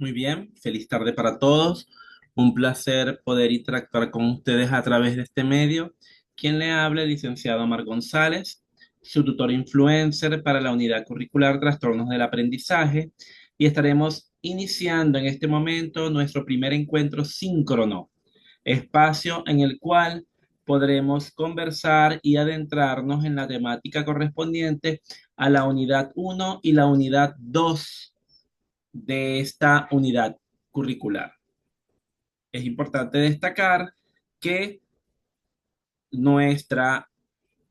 Muy bien, feliz tarde para todos. Un placer poder interactuar con ustedes a través de este medio. Quien le habla, el licenciado Omar González, su tutor influencer para la unidad curricular Trastornos del Aprendizaje, y estaremos iniciando en este momento nuestro primer encuentro síncrono, espacio en el cual podremos conversar y adentrarnos en la temática correspondiente a la unidad uno y la unidad 2 de esta unidad curricular. Es importante destacar que nuestra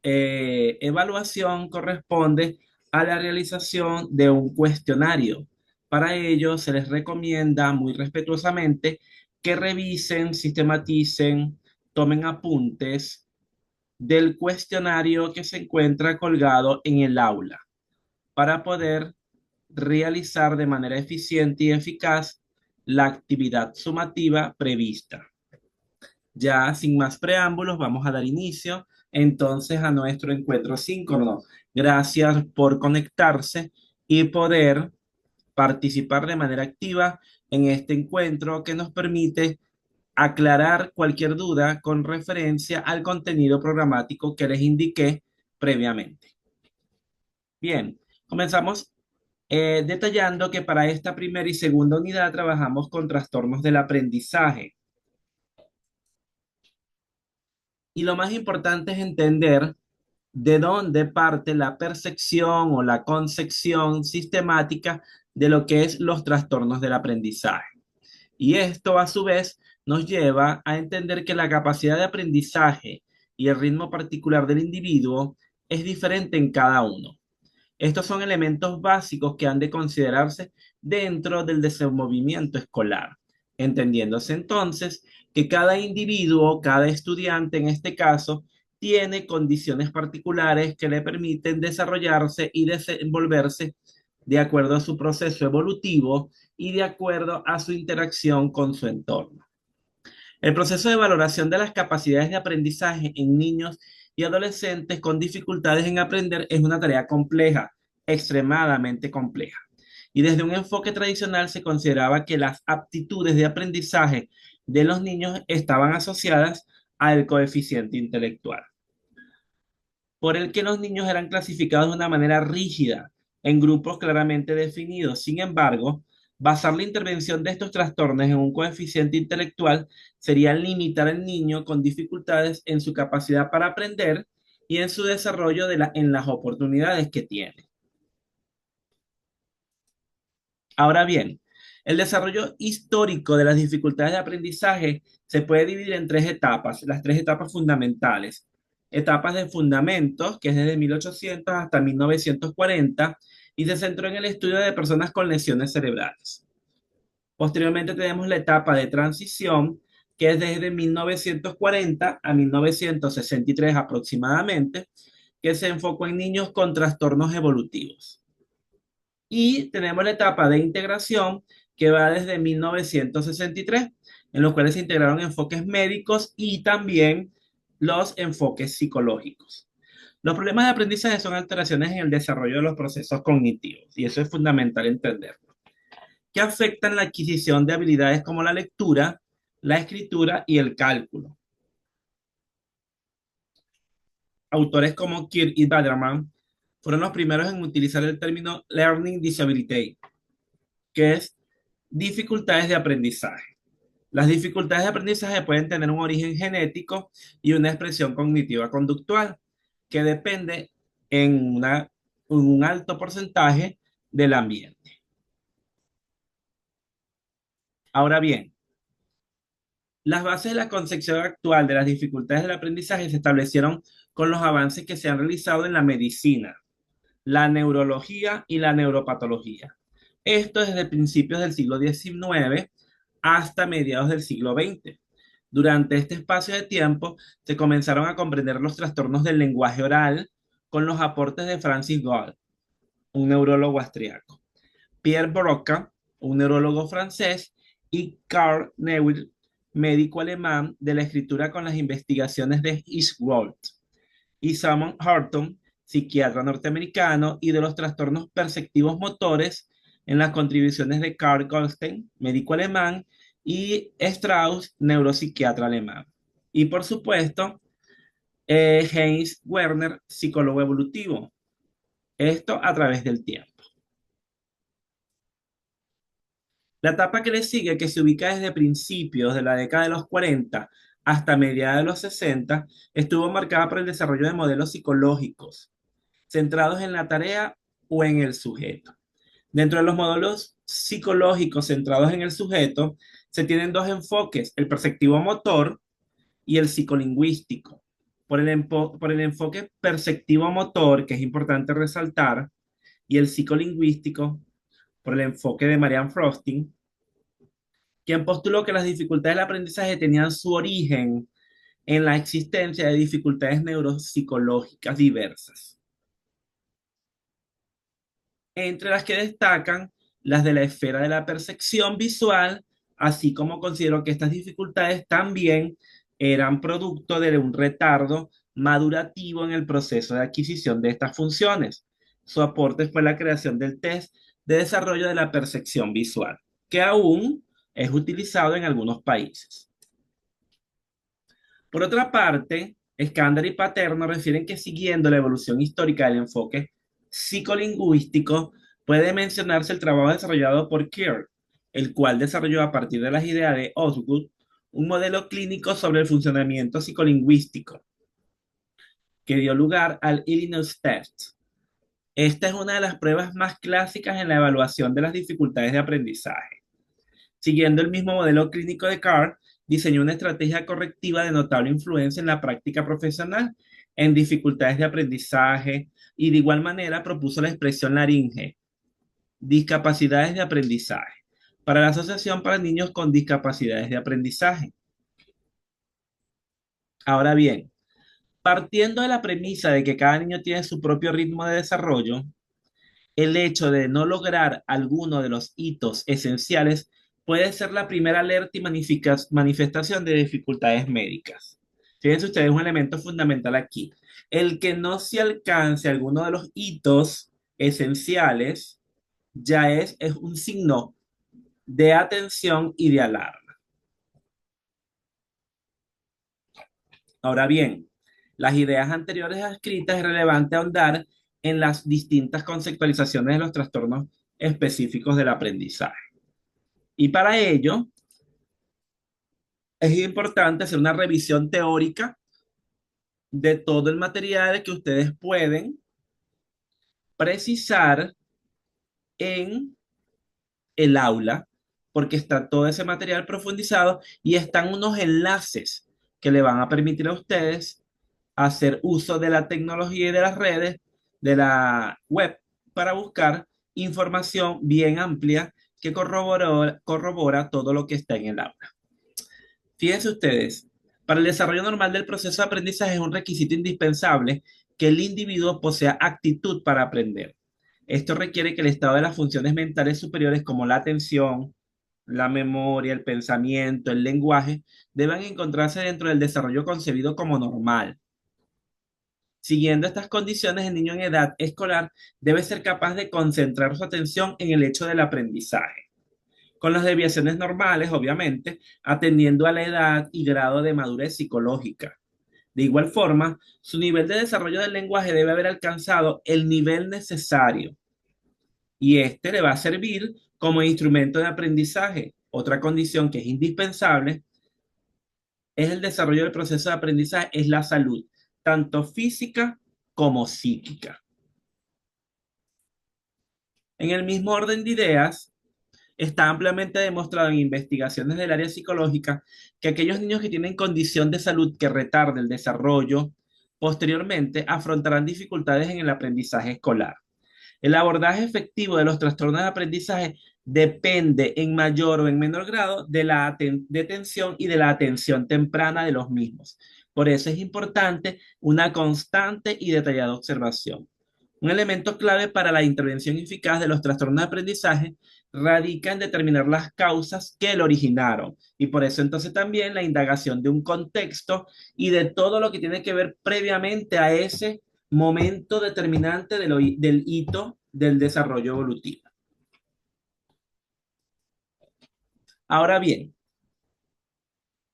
evaluación corresponde a la realización de un cuestionario. Para ello, se les recomienda muy respetuosamente que revisen, sistematicen, tomen apuntes del cuestionario que se encuentra colgado en el aula para poder realizar de manera eficiente y eficaz la actividad sumativa prevista. Ya sin más preámbulos, vamos a dar inicio entonces a nuestro encuentro síncrono. Gracias por conectarse y poder participar de manera activa en este encuentro que nos permite aclarar cualquier duda con referencia al contenido programático que les indiqué previamente. Bien, comenzamos detallando que para esta primera y segunda unidad trabajamos con trastornos del aprendizaje. Y lo más importante es entender de dónde parte la percepción o la concepción sistemática de lo que es los trastornos del aprendizaje. Y esto a su vez nos lleva a entender que la capacidad de aprendizaje y el ritmo particular del individuo es diferente en cada uno. Estos son elementos básicos que han de considerarse dentro del desenvolvimiento escolar, entendiéndose entonces que cada individuo, cada estudiante en este caso, tiene condiciones particulares que le permiten desarrollarse y desenvolverse de acuerdo a su proceso evolutivo y de acuerdo a su interacción con su entorno. El proceso de valoración de las capacidades de aprendizaje en niños y adolescentes con dificultades en aprender es una tarea compleja, extremadamente compleja. Y desde un enfoque tradicional se consideraba que las aptitudes de aprendizaje de los niños estaban asociadas al coeficiente intelectual, por el que los niños eran clasificados de una manera rígida, en grupos claramente definidos. Sin embargo, basar la intervención de estos trastornos en un coeficiente intelectual sería limitar al niño con dificultades en su capacidad para aprender y en su desarrollo en las oportunidades que tiene. Ahora bien, el desarrollo histórico de las dificultades de aprendizaje se puede dividir en tres etapas, las tres etapas fundamentales. Etapas de fundamentos, que es desde 1800 hasta 1940, y se centró en el estudio de personas con lesiones cerebrales. Posteriormente tenemos la etapa de transición, que es desde 1940 a 1963 aproximadamente, que se enfocó en niños con trastornos evolutivos. Y tenemos la etapa de integración que va desde 1963, en los cuales se integraron enfoques médicos y también los enfoques psicológicos. Los problemas de aprendizaje son alteraciones en el desarrollo de los procesos cognitivos, y eso es fundamental entenderlo, que afectan la adquisición de habilidades como la lectura, la escritura y el cálculo. Autores como Kirk y Baderman fueron los primeros en utilizar el término Learning Disability, que es dificultades de aprendizaje. Las dificultades de aprendizaje pueden tener un origen genético y una expresión cognitiva conductual que depende en un alto porcentaje del ambiente. Ahora bien, las bases de la concepción actual de las dificultades del aprendizaje se establecieron con los avances que se han realizado en la medicina, la neurología y la neuropatología. Esto desde principios del siglo XIX hasta mediados del siglo XX. Durante este espacio de tiempo se comenzaron a comprender los trastornos del lenguaje oral con los aportes de Francis Gall, un neurólogo austriaco, Pierre Broca, un neurólogo francés, y Carl Neuil, médico alemán de la escritura con las investigaciones de Hirschwald, y Simon Hartung, psiquiatra norteamericano, y de los trastornos perceptivos motores en las contribuciones de Carl Goldstein, médico alemán, y Strauss, neuropsiquiatra alemán. Y por supuesto, Heinz Werner, psicólogo evolutivo. Esto a través del tiempo. La etapa que le sigue, que se ubica desde principios de la década de los 40 hasta mediados de los 60, estuvo marcada por el desarrollo de modelos psicológicos centrados en la tarea o en el sujeto. Dentro de los modelos psicológicos centrados en el sujeto, se tienen dos enfoques, el perceptivo motor y el psicolingüístico. Por el enfoque perceptivo motor, que es importante resaltar, y el psicolingüístico, por el enfoque de Marianne Frosting, quien postuló que las dificultades del aprendizaje tenían su origen en la existencia de dificultades neuropsicológicas diversas, entre las que destacan las de la esfera de la percepción visual, así como considero que estas dificultades también eran producto de un retardo madurativo en el proceso de adquisición de estas funciones. Su aporte fue la creación del test de desarrollo de la percepción visual, que aún es utilizado en algunos países. Por otra parte, Escándar y Paterno refieren que siguiendo la evolución histórica del enfoque psicolingüístico, puede mencionarse el trabajo desarrollado por Kerr, el cual desarrolló a partir de las ideas de Osgood un modelo clínico sobre el funcionamiento psicolingüístico, que dio lugar al Illinois Test. Esta es una de las pruebas más clásicas en la evaluación de las dificultades de aprendizaje. Siguiendo el mismo modelo clínico de Carr, diseñó una estrategia correctiva de notable influencia en la práctica profesional en dificultades de aprendizaje y de igual manera propuso la expresión laringe, discapacidades de aprendizaje, para la Asociación para Niños con Discapacidades de Aprendizaje. Ahora bien, partiendo de la premisa de que cada niño tiene su propio ritmo de desarrollo, el hecho de no lograr alguno de los hitos esenciales puede ser la primera alerta y manifestación de dificultades médicas. Fíjense ustedes un elemento fundamental aquí. El que no se alcance alguno de los hitos esenciales ya es un signo de atención y de alarma. Ahora bien, las ideas anteriores escritas es relevante ahondar en las distintas conceptualizaciones de los trastornos específicos del aprendizaje. Y para ello es importante hacer una revisión teórica de todo el material que ustedes pueden precisar en el aula, porque está todo ese material profundizado y están unos enlaces que le van a permitir a ustedes hacer uso de la tecnología y de las redes, de la web, para buscar información bien amplia que corrobora todo lo que está en el aula. Fíjense ustedes, para el desarrollo normal del proceso de aprendizaje es un requisito indispensable que el individuo posea actitud para aprender. Esto requiere que el estado de las funciones mentales superiores como la atención, la memoria, el pensamiento, el lenguaje, deban encontrarse dentro del desarrollo concebido como normal. Siguiendo estas condiciones, el niño en edad escolar debe ser capaz de concentrar su atención en el hecho del aprendizaje, con las desviaciones normales, obviamente, atendiendo a la edad y grado de madurez psicológica. De igual forma, su nivel de desarrollo del lenguaje debe haber alcanzado el nivel necesario y este le va a servir como instrumento de aprendizaje. Otra condición que es indispensable es el desarrollo del proceso de aprendizaje, es la salud, tanto física como psíquica. En el mismo orden de ideas, está ampliamente demostrado en investigaciones del área psicológica que aquellos niños que tienen condición de salud que retarde el desarrollo posteriormente afrontarán dificultades en el aprendizaje escolar. El abordaje efectivo de los trastornos de aprendizaje depende en mayor o en menor grado de la detención y de la atención temprana de los mismos. Por eso es importante una constante y detallada observación. Un elemento clave para la intervención eficaz de los trastornos de aprendizaje radica en determinar las causas que lo originaron. Y por eso entonces también la indagación de un contexto y de todo lo que tiene que ver previamente a ese momento determinante del hito del desarrollo evolutivo. Ahora bien,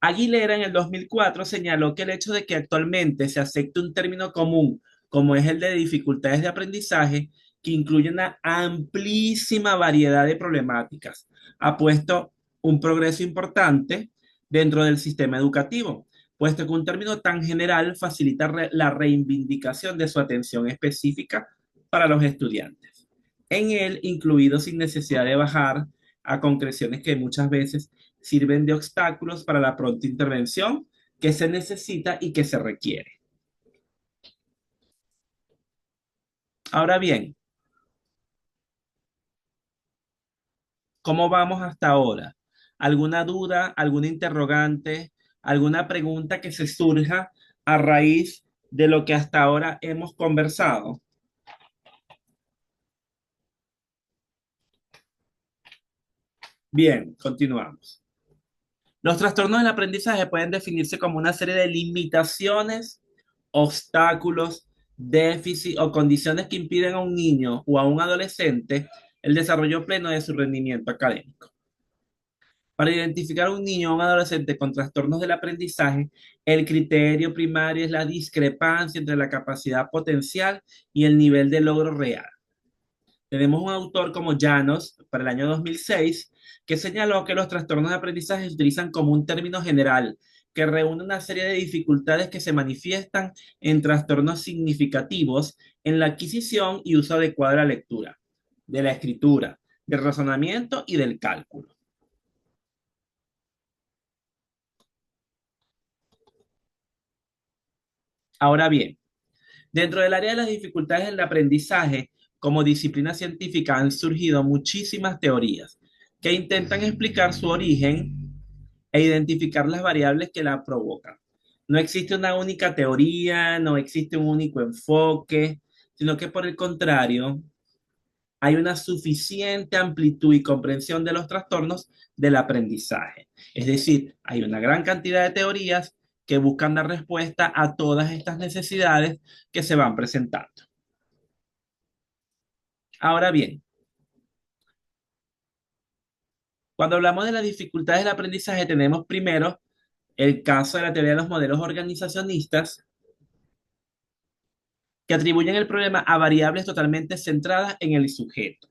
Aguilera en el 2004 señaló que el hecho de que actualmente se acepte un término común como es el de dificultades de aprendizaje, que incluye una amplísima variedad de problemáticas, ha puesto un progreso importante dentro del sistema educativo, puesto que un término tan general facilita la reivindicación de su atención específica para los estudiantes. En él, incluido sin necesidad de bajar a concreciones que muchas veces sirven de obstáculos para la pronta intervención que se necesita y que se requiere. Ahora bien, ¿cómo vamos hasta ahora? ¿Alguna duda, alguna interrogante, alguna pregunta que se surja a raíz de lo que hasta ahora hemos conversado? Bien, continuamos. Los trastornos del aprendizaje pueden definirse como una serie de limitaciones, obstáculos, déficit o condiciones que impiden a un niño o a un adolescente el desarrollo pleno de su rendimiento académico. Para identificar a un niño o un adolescente con trastornos del aprendizaje, el criterio primario es la discrepancia entre la capacidad potencial y el nivel de logro real. Tenemos un autor como Llanos, para el año 2006, que señaló que los trastornos de aprendizaje se utilizan como un término general que reúne una serie de dificultades que se manifiestan en trastornos significativos en la adquisición y uso adecuado de la lectura, de la escritura, del razonamiento y del cálculo. Ahora bien, dentro del área de las dificultades del aprendizaje, como disciplina científica han surgido muchísimas teorías que intentan explicar su origen e identificar las variables que la provocan. No existe una única teoría, no existe un único enfoque, sino que por el contrario, hay una suficiente amplitud y comprensión de los trastornos del aprendizaje. Es decir, hay una gran cantidad de teorías que buscan dar respuesta a todas estas necesidades que se van presentando. Ahora bien, cuando hablamos de las dificultades del aprendizaje, tenemos primero el caso de la teoría de los modelos organizacionistas, que atribuyen el problema a variables totalmente centradas en el sujeto.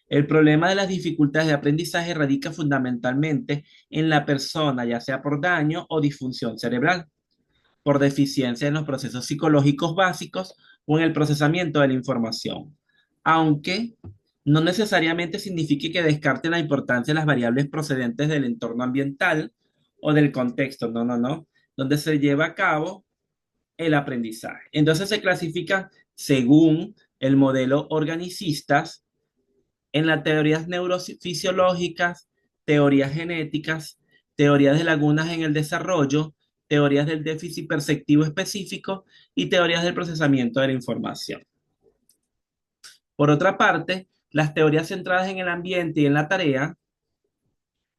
El problema de las dificultades de aprendizaje radica fundamentalmente en la persona, ya sea por daño o disfunción cerebral, por deficiencia en los procesos psicológicos básicos o en el procesamiento de la información, aunque no necesariamente signifique que descarte la importancia de las variables procedentes del entorno ambiental o del contexto, no, no, no, donde se lleva a cabo el aprendizaje. Entonces se clasifican según el modelo organicistas en las teorías neurofisiológicas, teorías genéticas, teorías de lagunas en el desarrollo, teorías del déficit perceptivo específico y teorías del procesamiento de la información. Por otra parte, las teorías centradas en el ambiente y en la tarea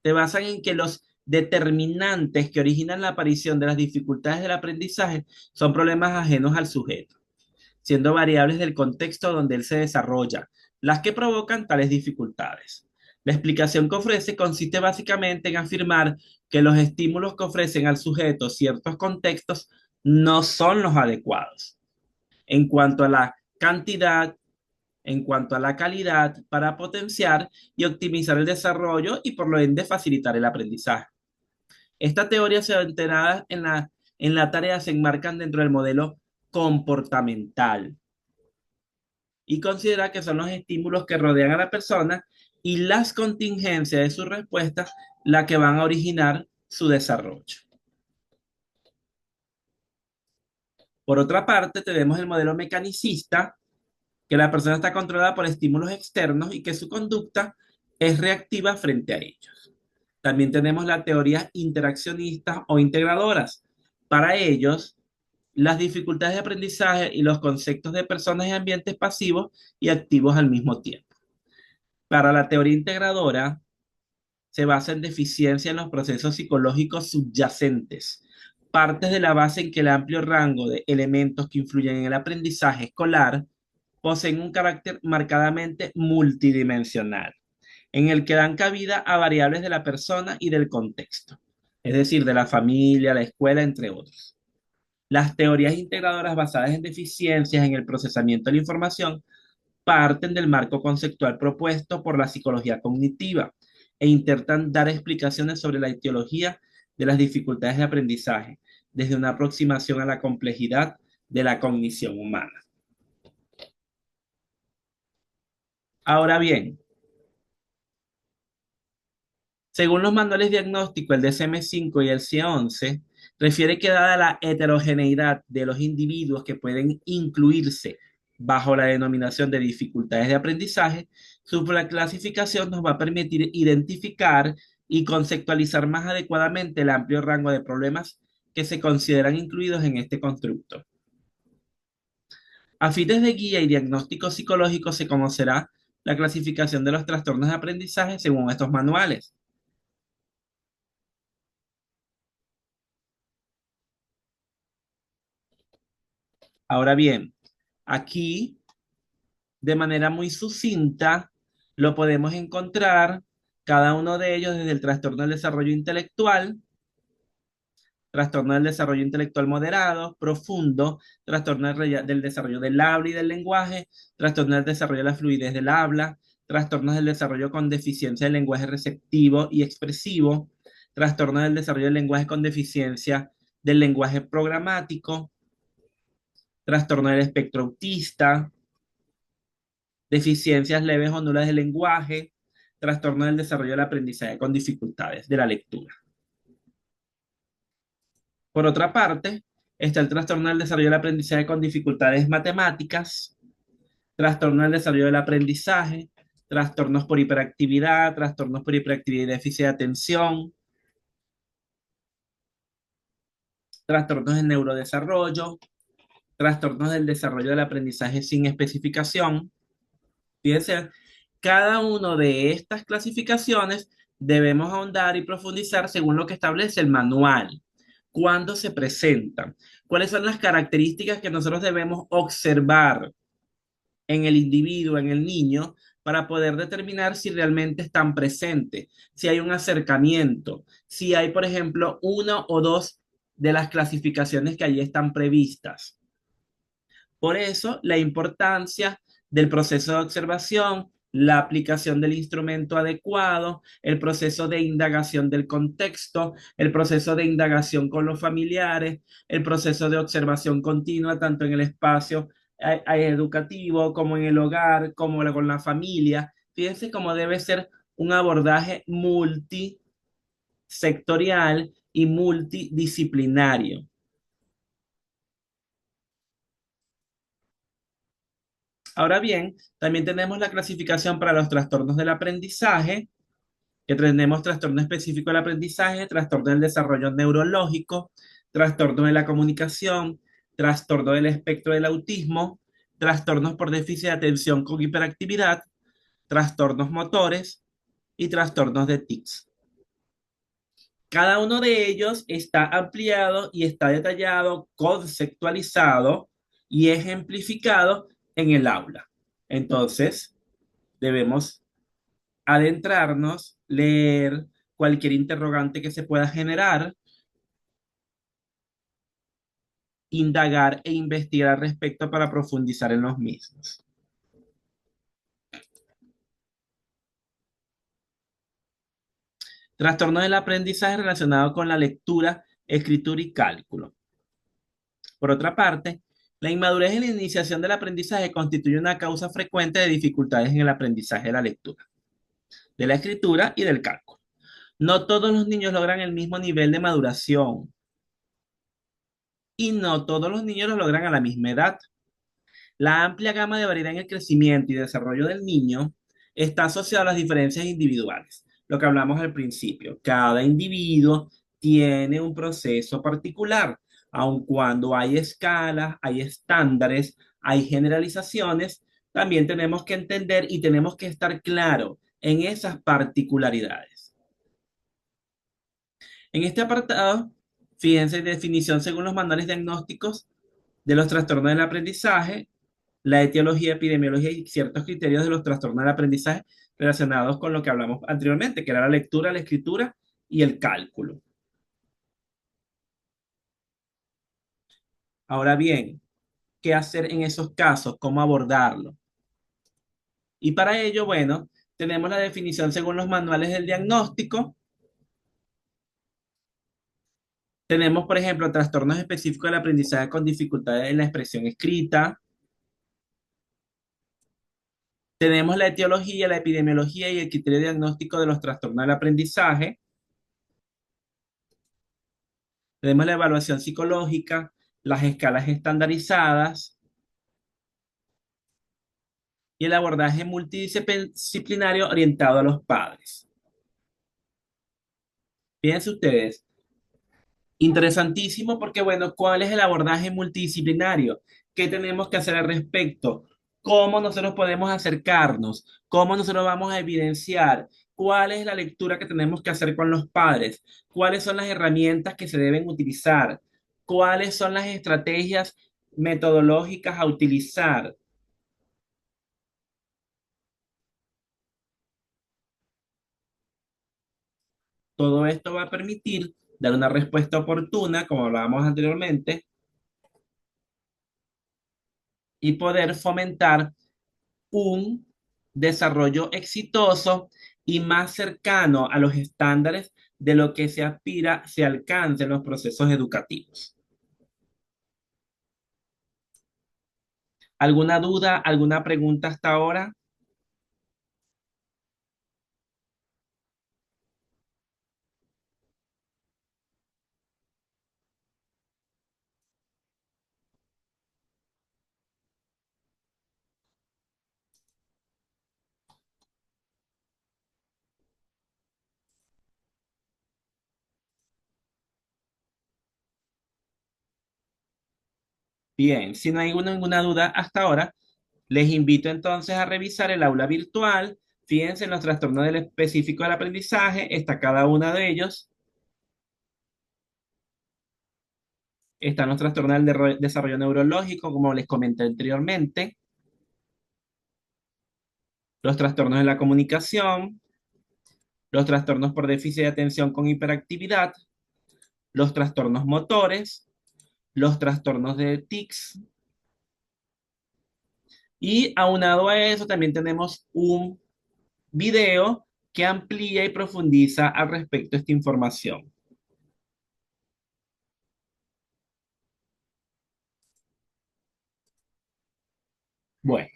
se basan en que los determinantes que originan la aparición de las dificultades del aprendizaje son problemas ajenos al sujeto, siendo variables del contexto donde él se desarrolla, las que provocan tales dificultades. La explicación que ofrece consiste básicamente en afirmar que los estímulos que ofrecen al sujeto ciertos contextos no son los adecuados en cuanto a la cantidad, en cuanto a la calidad, para potenciar y optimizar el desarrollo y por lo ende facilitar el aprendizaje. Esta teoría centrada en la tarea se enmarcan dentro del modelo comportamental y considera que son los estímulos que rodean a la persona y las contingencias de sus respuestas las que van a originar su desarrollo. Por otra parte, tenemos el modelo mecanicista, que la persona está controlada por estímulos externos y que su conducta es reactiva frente a ellos. También tenemos las teorías interaccionistas o integradoras. Para ellos, las dificultades de aprendizaje y los conceptos de personas y ambientes pasivos y activos al mismo tiempo. Para la teoría integradora, se basa en deficiencia en los procesos psicológicos subyacentes, partes de la base en que el amplio rango de elementos que influyen en el aprendizaje escolar poseen un carácter marcadamente multidimensional. en el que dan cabida a variables de la persona y del contexto, es decir, de la familia, la escuela, entre otros. Las teorías integradoras basadas en deficiencias en el procesamiento de la información parten del marco conceptual propuesto por la psicología cognitiva e intentan dar explicaciones sobre la etiología de las dificultades de aprendizaje, desde una aproximación a la complejidad de la cognición humana. Ahora bien, según los manuales diagnósticos, el DSM-5 y el CIE-11, refiere que dada la heterogeneidad de los individuos que pueden incluirse bajo la denominación de dificultades de aprendizaje, su clasificación nos va a permitir identificar y conceptualizar más adecuadamente el amplio rango de problemas que se consideran incluidos en este constructo. A fines de guía y diagnóstico psicológico se conocerá la clasificación de los trastornos de aprendizaje según estos manuales. Ahora bien, aquí, de manera muy sucinta, lo podemos encontrar cada uno de ellos desde el trastorno del desarrollo intelectual, trastorno del desarrollo intelectual moderado, profundo, trastorno del desarrollo del habla y del lenguaje, trastorno del desarrollo de la fluidez del habla, trastornos del desarrollo con deficiencia del lenguaje receptivo y expresivo, trastorno del desarrollo del lenguaje con deficiencia del lenguaje programático, trastorno del espectro autista, deficiencias leves o nulas del lenguaje, trastorno del desarrollo del aprendizaje con dificultades de la lectura. Por otra parte, está el trastorno del desarrollo del aprendizaje con dificultades matemáticas, trastorno del desarrollo del aprendizaje, trastornos por hiperactividad, trastornos por hiperactividad y déficit de atención, trastornos del neurodesarrollo, trastornos del desarrollo del aprendizaje sin especificación. Fíjense, cada una de estas clasificaciones debemos ahondar y profundizar según lo que establece el manual. ¿Cuándo se presentan? ¿Cuáles son las características que nosotros debemos observar en el individuo, en el niño, para poder determinar si realmente están presentes, si hay un acercamiento, si hay, por ejemplo, una o dos de las clasificaciones que allí están previstas? Por eso, la importancia del proceso de observación, la aplicación del instrumento adecuado, el proceso de indagación del contexto, el proceso de indagación con los familiares, el proceso de observación continua, tanto en el espacio educativo como en el hogar, como con la familia. Fíjense cómo debe ser un abordaje multisectorial y multidisciplinario. Ahora bien, también tenemos la clasificación para los trastornos del aprendizaje, que tenemos trastorno específico del aprendizaje, trastorno del desarrollo neurológico, trastorno de la comunicación, trastorno del espectro del autismo, trastornos por déficit de atención con hiperactividad, trastornos motores y trastornos de tics. Cada uno de ellos está ampliado y está detallado, conceptualizado y ejemplificado en el aula. Entonces, debemos adentrarnos, leer cualquier interrogante que se pueda generar, indagar e investigar al respecto para profundizar en los mismos. Trastorno del aprendizaje relacionado con la lectura, escritura y cálculo. Por otra parte, la inmadurez en la iniciación del aprendizaje constituye una causa frecuente de dificultades en el aprendizaje de la lectura, de la escritura y del cálculo. No todos los niños logran el mismo nivel de maduración y no todos los niños lo logran a la misma edad. La amplia gama de variedad en el crecimiento y desarrollo del niño está asociada a las diferencias individuales, lo que hablamos al principio. Cada individuo tiene un proceso particular, aun cuando hay escalas, hay estándares, hay generalizaciones, también tenemos que entender y tenemos que estar claro en esas particularidades. En este apartado, fíjense, definición según los manuales diagnósticos de los trastornos del aprendizaje. la etiología, epidemiología y ciertos criterios de los trastornos del aprendizaje relacionados con lo que hablamos anteriormente, que era la lectura, la escritura y el cálculo. Ahora bien, ¿qué hacer en esos casos? ¿Cómo abordarlo? Y para ello, bueno, tenemos la definición según los manuales del diagnóstico. Tenemos, por ejemplo, trastornos específicos del aprendizaje con dificultades en la expresión escrita. Tenemos la etiología, la epidemiología y el criterio diagnóstico de los trastornos del aprendizaje. Tenemos la evaluación psicológica, las escalas estandarizadas y el abordaje multidisciplinario orientado a los padres. Fíjense ustedes, interesantísimo porque, bueno, ¿cuál es el abordaje multidisciplinario? ¿Qué tenemos que hacer al respecto? ¿Cómo nosotros podemos acercarnos? ¿Cómo nosotros vamos a evidenciar? ¿Cuál es la lectura que tenemos que hacer con los padres? ¿Cuáles son las herramientas que se deben utilizar? ¿Cuáles son las estrategias metodológicas a utilizar? Todo esto va a permitir dar una respuesta oportuna, como hablábamos anteriormente, y poder fomentar un desarrollo exitoso y más cercano a los estándares de lo que se aspira, se alcance en los procesos educativos. ¿Alguna duda, alguna pregunta hasta ahora? Bien, si no hay ninguna duda hasta ahora, les invito entonces a revisar el aula virtual. Fíjense en los trastornos del específico del aprendizaje, está cada uno de ellos. Están los trastornos del desarrollo neurológico, como les comenté anteriormente, los trastornos de la comunicación, los trastornos por déficit de atención con hiperactividad, los trastornos motores, los trastornos de tics y aunado a eso también tenemos un video que amplía y profundiza al respecto de esta información. Bueno,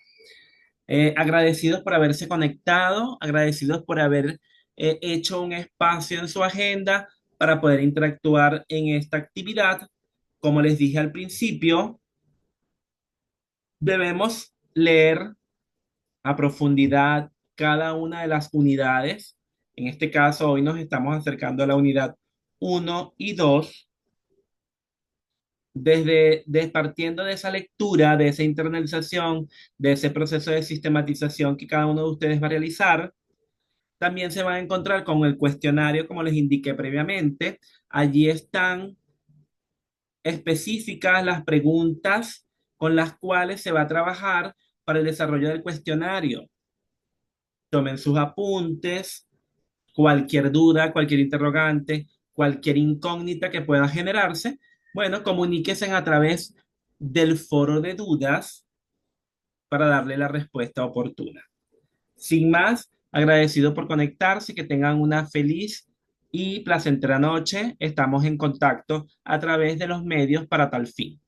agradecidos por haberse conectado, agradecidos por haber hecho un espacio en su agenda para poder interactuar en esta actividad. Como les dije al principio, debemos leer a profundidad cada una de las unidades. En este caso, hoy nos estamos acercando a la unidad uno y 2. Partiendo de esa lectura, de esa internalización, de ese proceso de sistematización que cada uno de ustedes va a realizar, también se van a encontrar con el cuestionario, como les indiqué previamente. Allí están específicas las preguntas con las cuales se va a trabajar para el desarrollo del cuestionario. Tomen sus apuntes, cualquier duda, cualquier interrogante, cualquier incógnita que pueda generarse, bueno, comuníquense a través del foro de dudas para darle la respuesta oportuna. Sin más, agradecido por conectarse, que tengan una feliz y placentera noche. Estamos en contacto a través de los medios para tal fin.